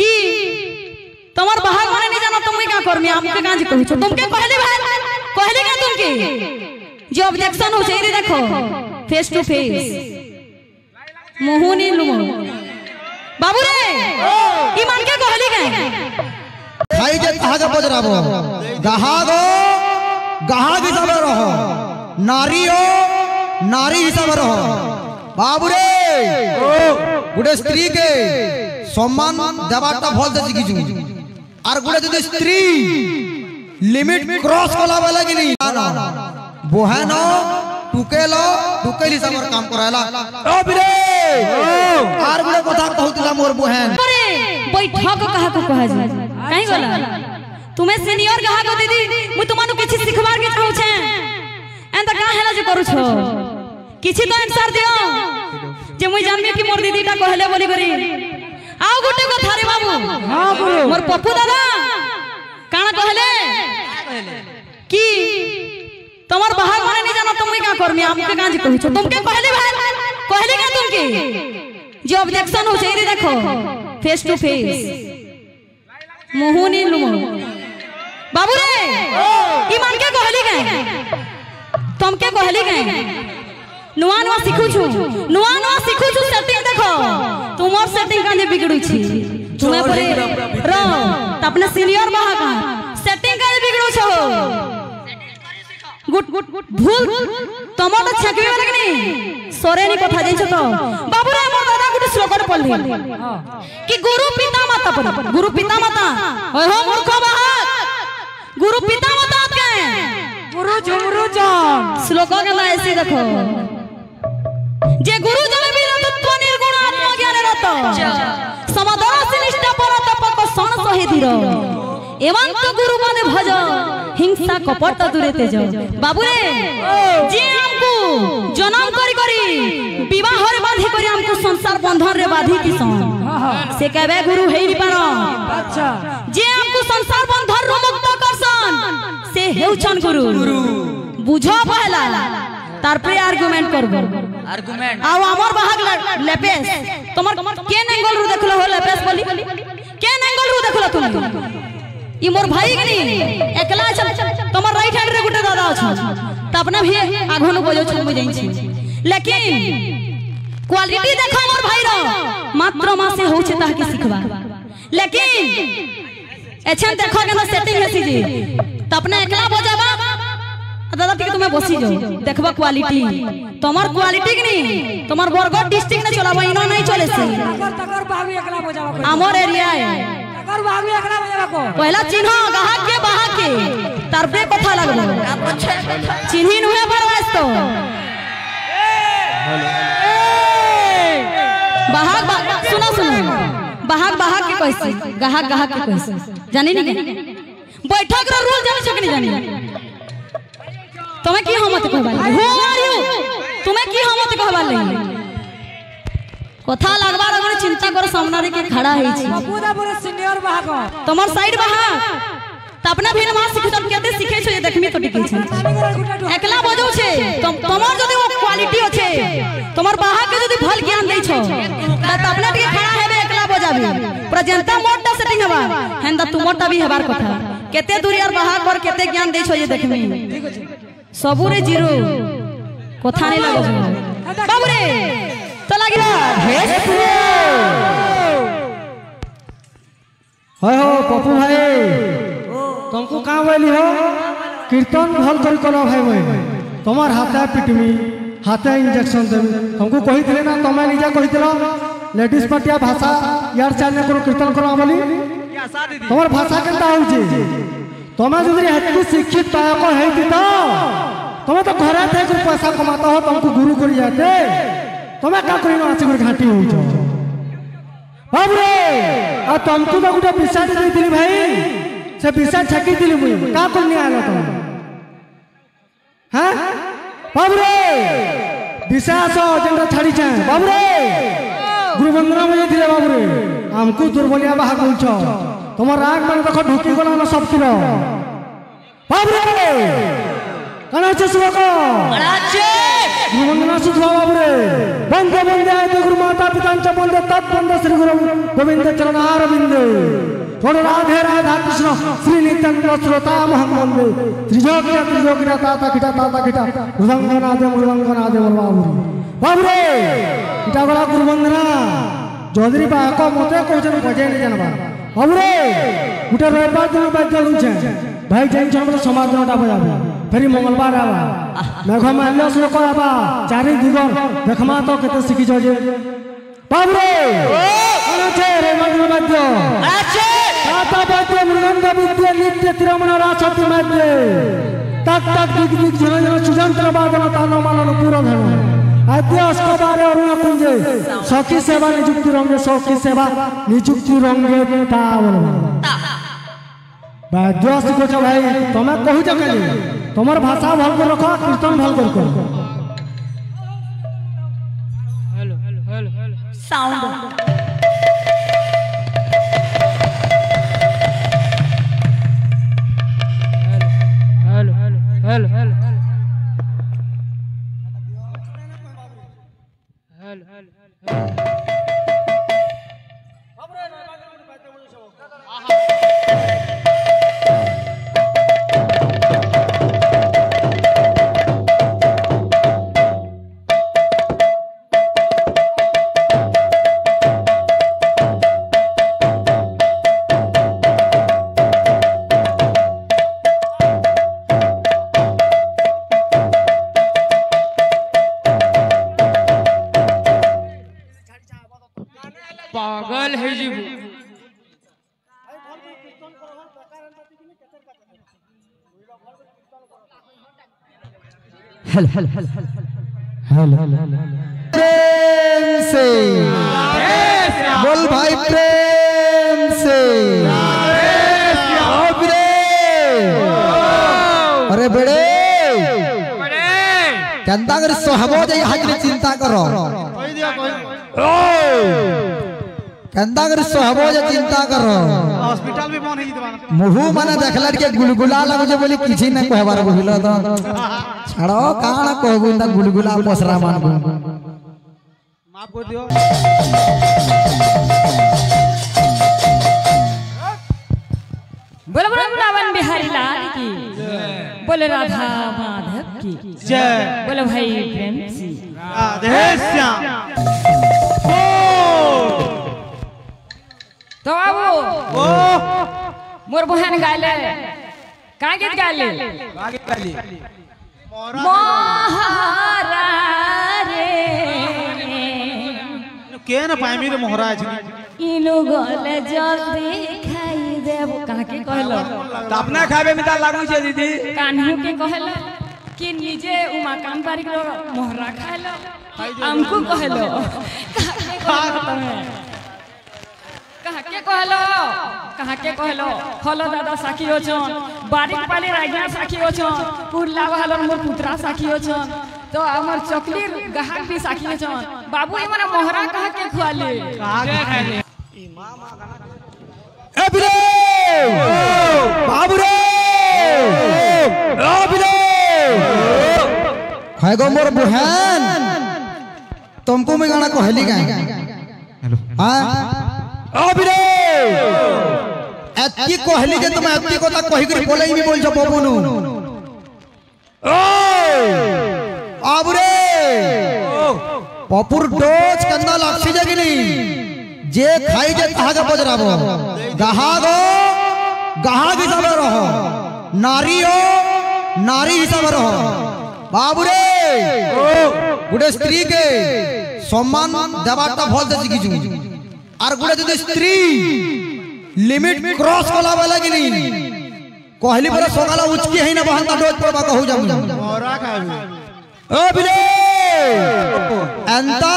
कि तुम्हार बाहर माने नहीं जाना तुम क्या करमी हमके कांज कहू छो तुमके कहले भाई कहले क्या तुमके जो ऑब्जेक्शन हो छै रे देखो फेस टू फेस मोहनी लुमो बाबू रे ई मान के कहली के खाई जे कहागे बजराबो गाहाग हिसाब रहो नारी हो नारी हिसाब रहो बाबू रे गुडे स्त्री के सम्मान देवाटा भल से शिखी छु आर गुडे जदी स्त्री लिमिट क्रॉस कला वाला कि नहीं ना बोहनो टुकेलो टुकेली समर काम कराला ओ बिरे आर गुडे कथा कहतिला मोर बोहन अरे बैठक कहा को कहा जा काई बोला तुम्हें सीनियर कहा को दीदी मु तुमानु किछि सिखबार के चाहू छे एंदा का हेला जे करू छो किछि तो आंसर दियो जे मुई जानबे कि मोर दीदी ता कहले बोली करी आओ गुटे कथा रे बाबू हां गुरु मोर पप्पू दादा काना कहले कि तुम्हार बाहर माने नहीं जाना तुम क्या करमी हमके कांज कहू छो तुमके कहले भाई कहले क्या तुमके जो ऑब्जेक्शन हो छै रे देखो फेस टू फेस मोहनी लुमो बाबू रे ई मान के कहली के तुमके कहली के नुआ नुआ सिखु छु सेटिंग देखो तुमर सेटिंग काने बिगड़ू छी तुम्हें परे रो त अपने सीनियर बाहा का सेटिंग काने बिगड़ू छो गुट भूल तमर तो छकबे वाला कि नहीं सोरे नी कथा जाई छ तो बाबू रे मोर दादा गुट श्लोक रे पढ़ली कि गुरु पिता माता पर गुरु पिता माता ओए हो मूर्ख बाहा गुरु पिता माता के गुरु झुमरू जान श्लोक के ना ऐसे देखो जे गुरु जने भी तत्व निर्गुण आत्मा ज्ञान रत समाधान से निष्ठा पर तपक सन सहे धीर एवं तो गुरु माने भज हिंसा कपट दूरे तेज बाबू रे जे हमको जन्म करी विवाह रे बांधी करी हमको संसार बंधन रे बांधी किसन से कहबे गुरु हेई पारो अच्छा जे हमको संसार बंधन रो मुक्त करसन से हेउछन गुरु बुझो पहला तार पे आर्गुमेंट करबो आर्गुमेंट आउ हमर बाहक लेपेस तमर केन एंगल रु देखलो हो लेपेस बोली केन एंगल रु देखलो तुम ई मोर भाई के नहीं एकला तमर राइट हैंड रे गुटे दादा छ त अपना भी आघो न बोजो छ बुझै छी लेकिन क्वालिटी देखो मोर भाई रो मात्र मासे हो छै ताह के सिखबा लेकिन एछन देखो के सेटिंग हेसी जी त अपना एकला बजाबा दादा ठीक तुम्हें बसी जाओ देखबा क्वालिटी तमर क्वालिटी के नहीं तमर बरगढ़ डिस्ट्रिक्ट ने चलाबा इनो नहीं चले से तकर बाबू एकला बजाबा हमर एरिया है तकर बाबू एकला बजाबा को पहला चिन्ह गाहक के बाहक के तार पे कथा लगबो चिन्ही नुहे परवास तो बाहक सुनो बाहक के कैसे गाहक के कैसे जानी नहीं बैठक रो रूल जाने छकनी जानी तुम्हें की हमत कहबा हु आर यू तुम्हें की हमत कहबा ले कथा लागबा रगण चिंता कर सामना रे के खड़ा है छी बाबूदा पूरे सीनियर बाहा को तमर साइड बाहा त अपना भी नमाज सिख तब केते सिखे छ ये देखमी तो टिके छ एकला बजौ छे तमर जदी वो क्वालिटी होछे तमर बाहा के जदी भल ज्ञान दै छ त अपना टिके खड़ा हेबे एकला बजाबी पूरा जनता मोटा सेटिंग हेबा हेंदा तू मोटा भी हेबार कथा केते दूर यार बाहा पर केते ज्ञान दै छ ये देखमी ठीक अछि सबुरे जीरो कथा नहीं लागो बाबू रे तो लागिला भेस हाय हो पप्पू भाई तुमको कहां बोली हो कीर्तन भल कर करो भाई मैं तुम्हार हाथे पिटमी हाथे इंजेक्शन देमी तुमको कहि थिले ना तमे निजा कहि थिलो लेडीज पार्टिया भाषा यार चाने करो कीर्तन करो बोली तुम्हार भाषा केता हो जे तमे जदि हेतु शिक्षित पायक हेती तो तमे तो घरे थे कुछ पैसा कमाता हो तुमको गुरु कर जाते तमे का करिनो आछि कर घाटी हो छ बाबू रे आ तुमको तो गुटे विषय देथिली भाई से विषय छकी दिली मुई का करनी आलो तुम हां बाबू रे विषय सो जेंटा छाड़ी छ बाबू रे गुरु वंदना में दिले बाबू रे हमको दुर्बलिया बाहा बोल छ তোমার রাগ মানে দেখো ঢুকি গলা না সব ছিল বাবরে কেন হচ্ছে শুভ কো আছে गुरुवंदना सुधवा बाबरे वंदे वंदे आयते गुरु माता पितांच्या वंदे तत् वंदे श्री गुरु गोविंद चरणारविंद थोड़े राधे राधा कृष्ण श्री नित्यानंद श्रोता महम वंदे त्रिजोगिरा ताता किटा मृदंगनादे बाबरे इटा गला गुरुवंदना जोदरी बाको मते कोजन बजे नहीं जानबा बाबरे उठे रविवार दिन बाज लुछे भाई जैन छमल समाजनटा बजाबे फेरी मंगलवार आवा मेघ माल्य श्लोक आवा चारि दिगन देखमा तो केते सिखि छ जे बाबरे कोन छे रे मंगल बाद्य आछे ताता बाद्य मृदंग विद्य नित्य तिरमण रासति मध्य तक तक दिग दिग जन सुजंत्र बादन तान मानन पूर्ण धन आद्य अस्कबारे अरुण कुंजे सखी सेवा नियुक्ति रंगे सखी सेवा नियुक्ति रंगे तावन बाद्यस कोच भाई तमे कहू छ केली तमर भाषा भल कर रखो कीर्तन भल कर हेलो साउंड हेलो पागल है जी प्रेम से बोल भाई प्रेम से अरे बेड़े चंदा कर सोहबो जे हाजरी चिंता करो कंदा कर सोहबो जे चिंता करो हॉस्पिटल भी बन ही दबाना मुहु माने देखलर के गुलगुला लगो जे बोली किछि न कहबार बुझलो तो छाड़ो काण कहबु त गुलगुला पसरा मानबु माफ कर दियो बोलो बोलो वृंदावन बिहारी लाल की बोले राधा माधव की जय बोलो भाई प्रेम से राधे श्याम तो बाबू ओ मोर बहन गाले का गीत गाले आगे चली मोहरा रे के न पाइमी रे मोहराज इनु गले जल्दी खाई देब कहा के कहलो त अपना खाबे में त लागू छे दीदी कान्हू के कहलो कि निजे उमाकांत बारिक लो मोहरा खाइलो हमको कहलो कहा के कहलो हलो दादा साखी हो छन बारिक पाली राजा साखी हो छन पुरला वाला मोर पुत्रा साखी हो छन तो हमर चकली गहाक भी साखी हो छन बाबू ई मने मोहरा कहा के खुआले ए बिरे बाबू रे ओ बिरे है गो मोर बहन तुमको मैं गाना कहली का हेलो हां ओ बिरे एत्ती कहली जे तुम एत्ती কথা কই করে বলেই নি বলছো বাবুনু ও আবরে পপুর ডোজ কান্না লাগছি জাগিনি যে খাই যে তাহাকে বজরাবো গাহাগ হিসাবে রহ নারী হিসাবে রহ বাবুরে গুটে স্ত্রী কে সম্মান দেবাটা ভলতে শিখিছু আর গুটে যদি স্ত্রী लिमिट क्रॉस कला वाला कि नहीं कहली पर सकाला उचकी है ना बहन डोज पड़बा कहू जाम मोहरा खाबे ओ बिले अंता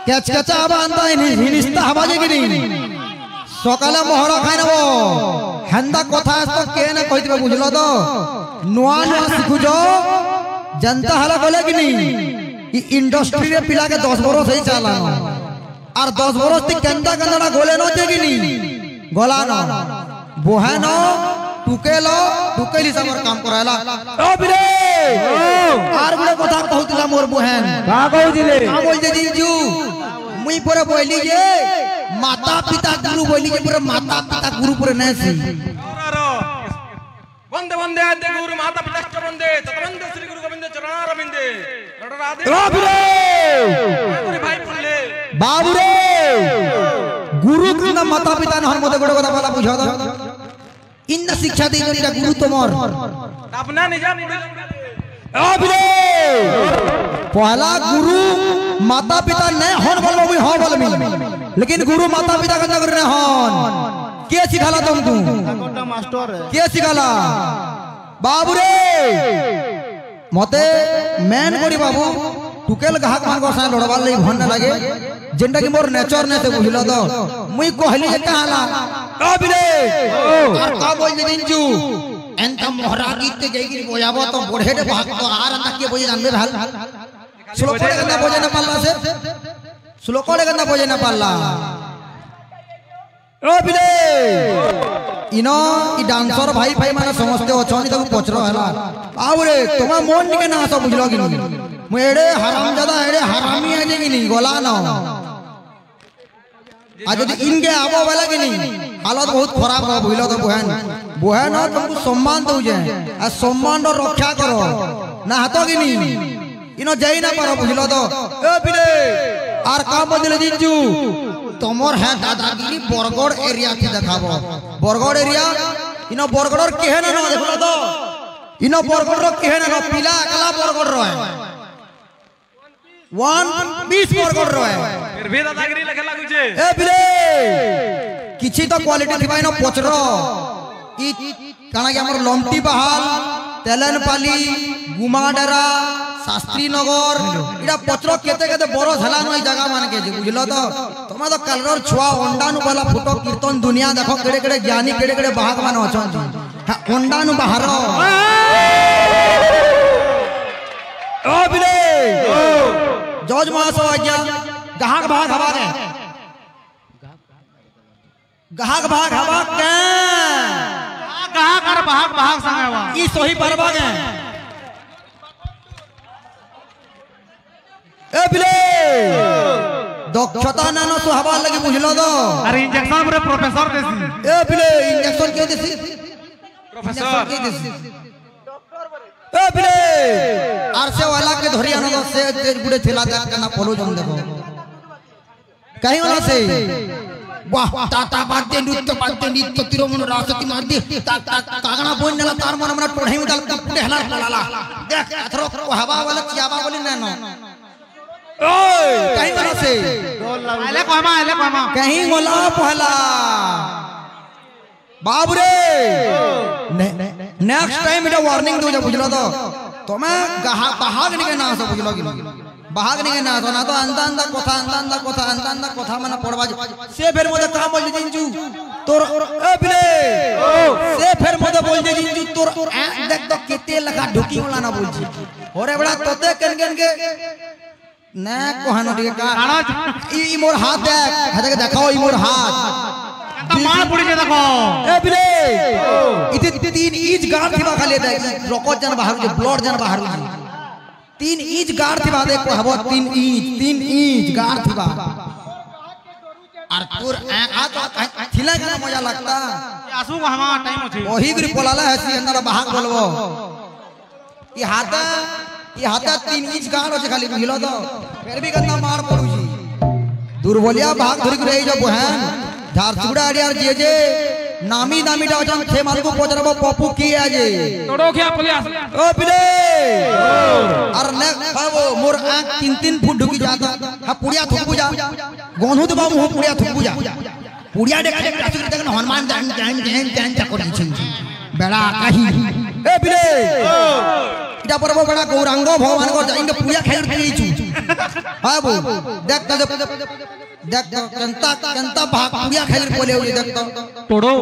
केचकेचा आबा अंता हिनिस्ता हबाजे कि नहीं सकाला मोहरा खाइ नबो हंदा कथा तो के ना कहितबे बुझलो तो नुआ सिखु जो जनता हला बोले कि नहीं ई इंडस्ट्री रे पिला के 10 बरस ही चला और 10 बरस ती कंदा कंदा गोले न दे कि नहीं गोला न बोहन टुकेलो टुकेली समर काम कराला ओ बिरे আর গুলো কথা কହୁଥିଲା মোর বহেন का कहूजिले का बोल जे जिंजू मुई पूरा बोली जे माता पिता गुरु बोली जे पूरा माता पिता गुरु पूरा नैसी वंदे वंदे आद्य गुरु माता पिता वंदे ततवंदे श्री गुरु गोविंद चरणारविंदे नडराधे भाई फुल्ले बाबू रे गुरु कृष्ण माता पिता न मते गोटे কথা বলা বুঝা দাও ইন্না শিক্ষা দেই যেটা গুরু তোমার अपना निजा अबरे पहला गुरु माता पिता नहीं हन बोलबो मुई हां बोलबी लेकिन गुरु माता पिता का नगर ने हन के सिखाला तुमको कोटा मास्टर है के सिखाला बाबू रे मते मेन करी बाबू टुकेल गाहक मान को साथ लड़वाल लई भन लागे जेंटा की मोर नेचर ने से बुझलो तो मुई कहली जे कहाला अबरे और का बोल जे दिनजू एंता मोहरा गीत जैगिरी बोयाबो तो बढ़ेडे भाग तो आर अंता के बोजे जानबे भाल श्लोकोले गंदा बोजे न पाल्ला से श्लोकोले गंदा बोजे न पाल्ला ओ बिले इनो ई डांसर भाई भाई माने समझते अछनी तक पचरो हला आउरे तोमा मन निके ना तो बुझलो कि मु एडे हरामजादा एडे हरामी आजे कि नहीं गोला न आज यदि इनके आबो वाला कि नहीं हालत बहुत खराब हो बुझलो तो बहन तुमको सम्मान दो जे आ सम्मान रो रक्षा करो ना हातो कि नहीं इनो जाई ना पारो बुझलो तो ए बिले आर काम बदले दिनजू तमर है दादागिरी बरगड़ एरिया की देखाबो बरगड़ एरिया इनो बरगड़ केहे ना देखलो तो इनो बरगड़ रो केहे ना पिला अकला बरगड़ रो है 120 बरगड़ रो है फिर भी दादागिरी लगे लागु छे ए बिले किछि तो क्वालिटी थिबा इनो पचरो ई काना के हमर लमटी बहाल तेलनपाली गुमाडरा शास्त्री नगर इडा पचरो केते केते बरो झला नई जगह मान के बुझलो तो तमा तो कलर छुआ अंडानु वाला फोटो कीर्तन दुनिया देखो केड़े केड़े ज्ञानी केड़े केड़े बाहक मान अछन हा अंडानु बाहर ओ बिले जज महासो आज्ञा गाहक भाग हवा के गाहक भाग हवा के कहा कर भाग भाग संगवा ई सोही परबा के ए बिले दक्षता नानो सुहावा लगे बुझलो तो अरे इंजेक्शन रे प्रोफेसर देसी ए बिले इंजेक्शन के देसी प्रोफेसर के देसी ए बिले आरसे वाला के धरिया न से तेज गुडे थेला देख के ना पोलो जम देखो कहीं वाला से वाह टाटा बाते नृत्य तिरमन रासती मार दे कागना बोन नला तार मन हमरा टोढे में डाल पुटे हला लाला देख अथरो हवा वाला चियाबा बोली ना नो ओए कहीं वाला से आले कोमा कहीं गोला पहला बाबू रे नेक्स्ट टाइम इटा वार्निंग दो जा बुझलो तो तमे बहाग निके ना सब बुझलो कि बहाग निके ना तो अंदा कथा माने पड़वा से फिर मोदे काम बोल दिनजू तोर ए बिले से फिर मोदे बोल दे दिनजू तोर देख तो केते लगा ढुकी वाला ना बोल जी ओरे बड़ा तोते कन के ना कोहानो दिके का ई मोर हाथ देख हाथ देखाओ ई मोर हाथ मार पड़ी के देखो ए बिले इते 3 इंच गाड़ थिबा खाली दे रको जन बाहर जे ब्लड जन बाहर 3 इंच गाड़ थिबा देखो हबो 3 इंच गाड़ थिबा और तोर आ तो थिला के मजा लगता आसू को हमा टाइम अछि ओही गुरी पोलाला हसी अंदर बाहर बोलबो ई हाथा 3 इंच गाड़ होचे खाली मिलो तो फिर भी गंदा मार पड़ू जी दुर्बलिया भाग धरि रही जो बहन झारसुगुड़ा अड़ियार जे नामी डाउजन थे मान को पोजरबो पप्पू की आजे तोड़ो क्या पुलिस ओ बिले अरे ने बाबू मोर आंख 3 फुट ढुकी जाता हा पुड़िया थुकबू जा गोनहु तो बाबू पुड़िया थुकबू जा पुड़िया देखा देख हनुमान जान चकोर छी बेड़ा कही ए बिले इटा परबो बड़ा गौरांग भगवान को जाइंगे पुड़िया खाइ पई छु बाबू देख कंता भाग पुड़िया खाइ बोले हो देख तोड़ो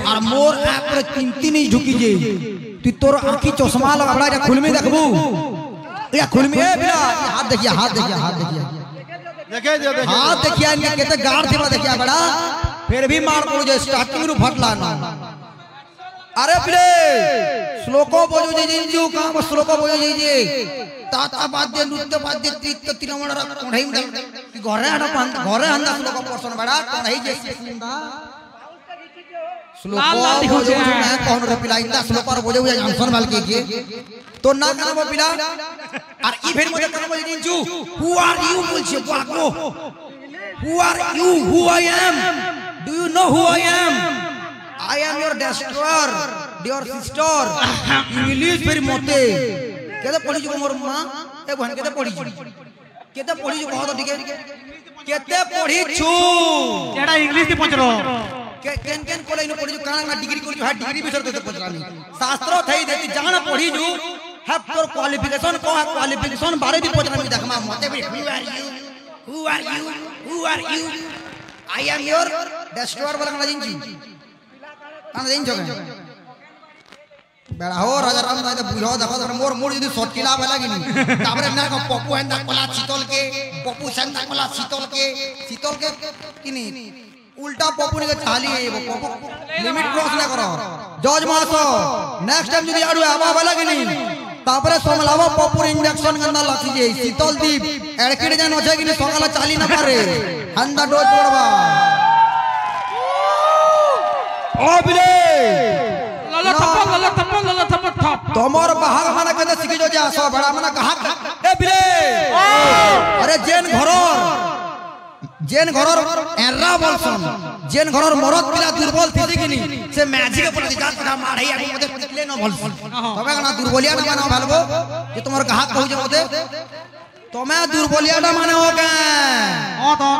और मोर आंख पर 3 इंच ढुकी जे तू तोर आंखी चश्मा लगा बड़ा खुलमी देखबू या खुलमी ए बिला हाथ देखिए देखे हाथ देखिए इनके केते गाड़ देबा देखिए बड़ा फिर भी मार पड़ो जे स्टार्टिंग रु फटला ना अरे प्ले श्लोको बोझो जे जिंजू काम श्लोको बोझो जे ताता बाद्य नृत्य बाद्य तीर्थ तिरमण रा कोढई घरे हंदा श्लोको पर्सन बड़ा कोढई जे श्लोको बोझो मैं कोन रे पिला इंदा श्लोको रे बोझो जानसन वाल के तो ना करब पिला और ई फेर मजे करब जिंजू हु आर यू बोलछे बाको who are you who I am do you know who I am I am your destroyer, dear sister. English very mote. केते पढ़ी जो मोर मां ए बहन केते पढ़ी जो कहो तो ठीक है केते पढ़ी छु एड़ा इंग्लिश की पचरो केन कोले नो पढ़ी जो काना ना डिग्री कोली हा डिग्री विषय तो पचरानी शास्त्र थई देती जान पढ़ी जो हैव योर क्वालिफिकेशन को क्वालिफिकेशन बारे भी पचरानी देखमा मते भी who are you I am your destroyer बोलना जिंजी कान देन जगह बेड़ा हो राजा राम दादा बुझो देखो मोर मोर यदि सटकिला वाला कि नहीं ताबरे ना को पप्पू हंदा कोला शीतल के पप्पू संदा कोला शीतल के कि नहीं उल्टा पप्पू ने चाली है वो पप्पू लिमिट क्रॉस ना करो जज मासो नेक्स्ट टाइम यदि आडू आवा वाला कि नहीं ताबरे सोमलावा पप्पू इंजेक्शन गंदा लाखी जे शीतल दीप एड़किड जान होछे कि नहीं सकाला चाली ना पारे हंदा डोज पड़वा ओ बिले लला थप्पा थप तोमर बाहर माने कदे सिखि जो जा सो बड़ा माने कहा ए बिले अरे जेन घरर एरा बोलसन जेन घरर मरद पिला दुर्बल थिसी कि नहीं से मैजिक पर दिखात का मारई आगु मते टिकले न बोलसन तबे कना दुर्बलिया न माने भालबो जे तोमर कहा कहू जे मते तमे दुर्बलिया न माने हो के हां तो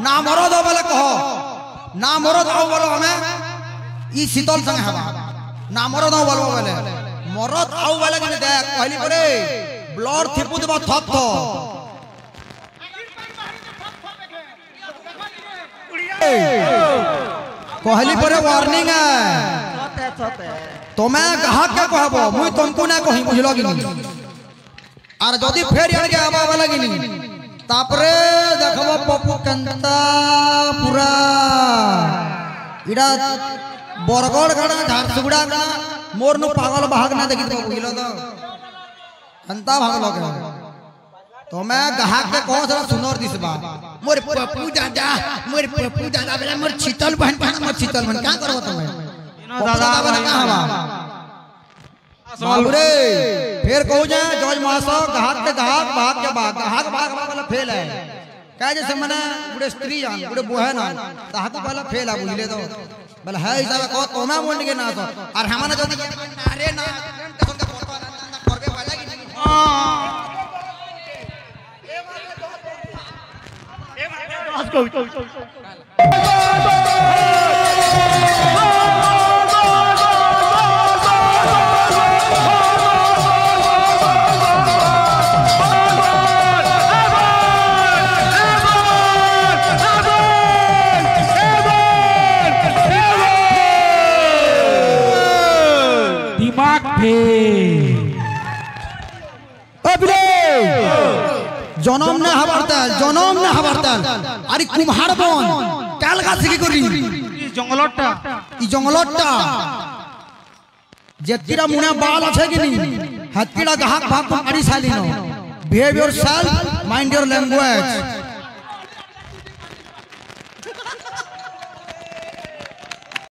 ना मरद हो बोले कहो ना मरद हो बोलो हमें ई शीतल संग हवा ना मरद हो बोलबो बोले मरद आउ वाला के देख कहली परे ब्लड थिपु देबो थप कहली परे वार्निंग है तुम्हें ग्राहक के कहबो मुई तुमको ना कहि बुझलो कि नहीं और जदी फेर यार के आबा वाला कि नहीं तापरे देखबो पप्पू कंता पूरा इडा बरगड़ गड़ा झारसुगुड़ा गड़ा मोर नु पागल भाग ना देखि तो बुझलो तो अंता भागलो के तो मैं ग्राहक के कहो जरा सुनर दिसबा मोर पप्पू दादा बेला मोर शीतल बहन मोर शीतल बहन का करबो तुम्हें दादा वाला का हवा बाबूरे फिर कहू जा जज मासो ग्राहक के भाग के ग्राहक वाला फेल है कह जैसे मने बुढ़े स्त्री जान बुढ़े बोहे ना ग्राहक वाला फेल है बुझले तो बोले है हिसाब को तो मैं बोल के ना तो और हमने जदी अरे ना करबे वाला कि नहीं दिमाग जनम ने हबरताल अरे कुम्हार बन काल का सिखी करी ई जंगलटा जेतिरा मुना बाल আছে कि नहीं हत्तीरा ग्राहक भाग मारी साली no behave yourself mind your language